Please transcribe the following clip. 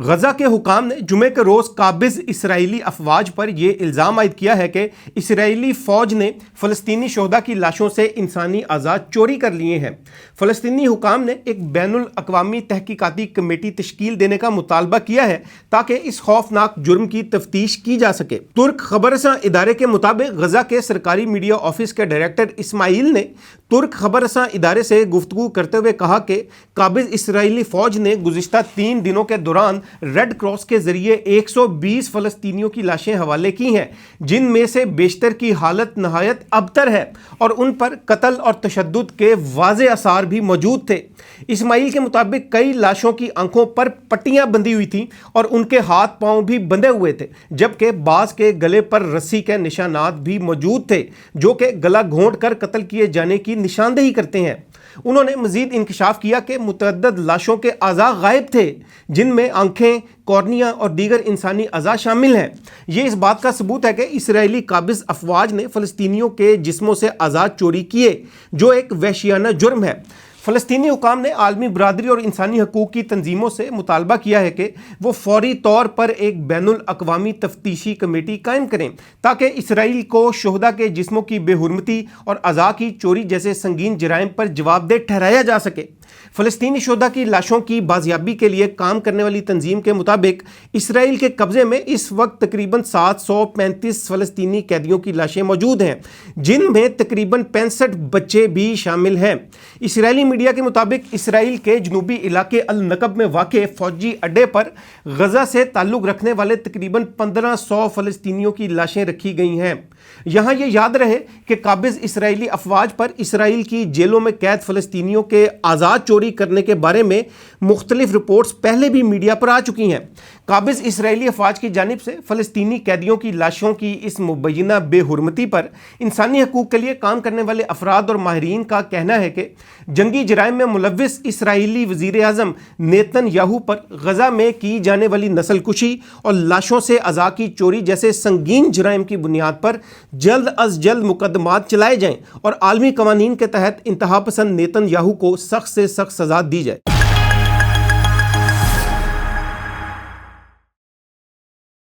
غزہ کے حکام نے جمعے کے روز قابض اسرائیلی افواج پر یہ الزام عائد کیا ہے کہ اسرائیلی فوج نے فلسطینی شہداء کی لاشوں سے انسانی اعضاء چوری کر لیے ہیں۔ فلسطینی حکام نے ایک بین الاقوامی تحقیقاتی کمیٹی تشکیل دینے کا مطالبہ کیا ہے تاکہ اس خوفناک جرم کی تفتیش کی جا سکے۔ ترک خبررساں ادارے کے مطابق غزہ کے سرکاری میڈیا آفس کے ڈائریکٹر اسماعیل نے ترک خبررساں ادارے سے گفتگو کرتے ہوئے کہا کہ قابض اسرائیلی فوج نے گزشتہ 3 دنوں کے دوران ریڈ کراس کے ذریعے 120 فلسطینیوں کی لاشیں حوالے کی ہیں، جن میں سے بیشتر کی حالت نہایت ابتر ہے اور ان پر قتل اور تشدد کے واضح آثار بھی موجود تھے۔ اسماعیل کے مطابق کئی لاشوں کی آنکھوں پر پٹیاں بندھی ہوئی تھیں اور ان کے ہاتھ پاؤں بھی بندھے ہوئے تھے، جبکہ بعض کے گلے پر رسی کے نشانات بھی موجود تھے جو کہ گلا گھونٹ کر قتل کیے جانے کی نشاندہی کرتے ہیں۔ انہوں نے مزید انکشاف کیا کہ متعدد لاشوں کے اعضاء غائب تھے، جن میں آنکھیں، کورنیا اور دیگر انسانی اعضاء شامل ہیں۔ یہ اس بات کا ثبوت ہے کہ اسرائیلی قابض افواج نے فلسطینیوں کے جسموں سے اعضاء چوری کیے، جو ایک وحشیانہ جرم ہے۔ فلسطینی حکام نے عالمی برادری اور انسانی حقوق کی تنظیموں سے مطالبہ کیا ہے کہ وہ فوری طور پر ایک بین الاقوامی تفتیشی کمیٹی قائم کریں تاکہ اسرائیل کو شہداء کے جسموں کی بے حرمتی اور اعضاء کی چوری جیسے سنگین جرائم پر جواب دہ ٹھہرایا جا سکے۔ فلسطینی شہداء کی لاشوں کی بازیابی کے لیے کام کرنے والی تنظیم کے مطابق اسرائیل کے قبضے میں اس وقت تقریباً 735 فلسطینی قیدیوں کی لاشیں موجود ہیں، جن میں تقریباً 65 بچے بھی شامل ہیں۔ اسرائیلی میڈیا کے مطابق اسرائیل کے جنوبی علاقے النقب میں واقع فوجی اڈے پر غزہ سے تعلق رکھنے والے تقریباً 1500 فلسطینیوں کی لاشیں رکھی گئی ہیں۔ یہاں یہ یاد رہے کہ قابض اسرائیلی افواج پر اسرائیل کی جیلوں میں قید فلسطینیوں کے اعضاء چوری کرنے کے بارے میں مختلف رپورٹس پہلے بھی میڈیا پر آ چکی ہیں۔ قابض اسرائیلی افواج کی جانب سے فلسطینی قیدیوں کی لاشوں کی اس مبینہ بے حرمتی پر انسانی حقوق کے لیے کام کرنے والے افراد اور ماہرین کا کہنا ہے کہ جنگی جرائم میں ملوث اسرائیلی وزیر اعظم نیتن یاہو پر غزہ میں کی جانے والی نسل کشی اور لاشوں سے اعضاء کی چوری جیسے سنگین جرائم کی بنیاد پر جلد از جلد مقدمات چلائے جائیں اور عالمی قوانین کے تحت انتہا پسند نیتن یاہو کو سخت سے سخت سزا دی جائے۔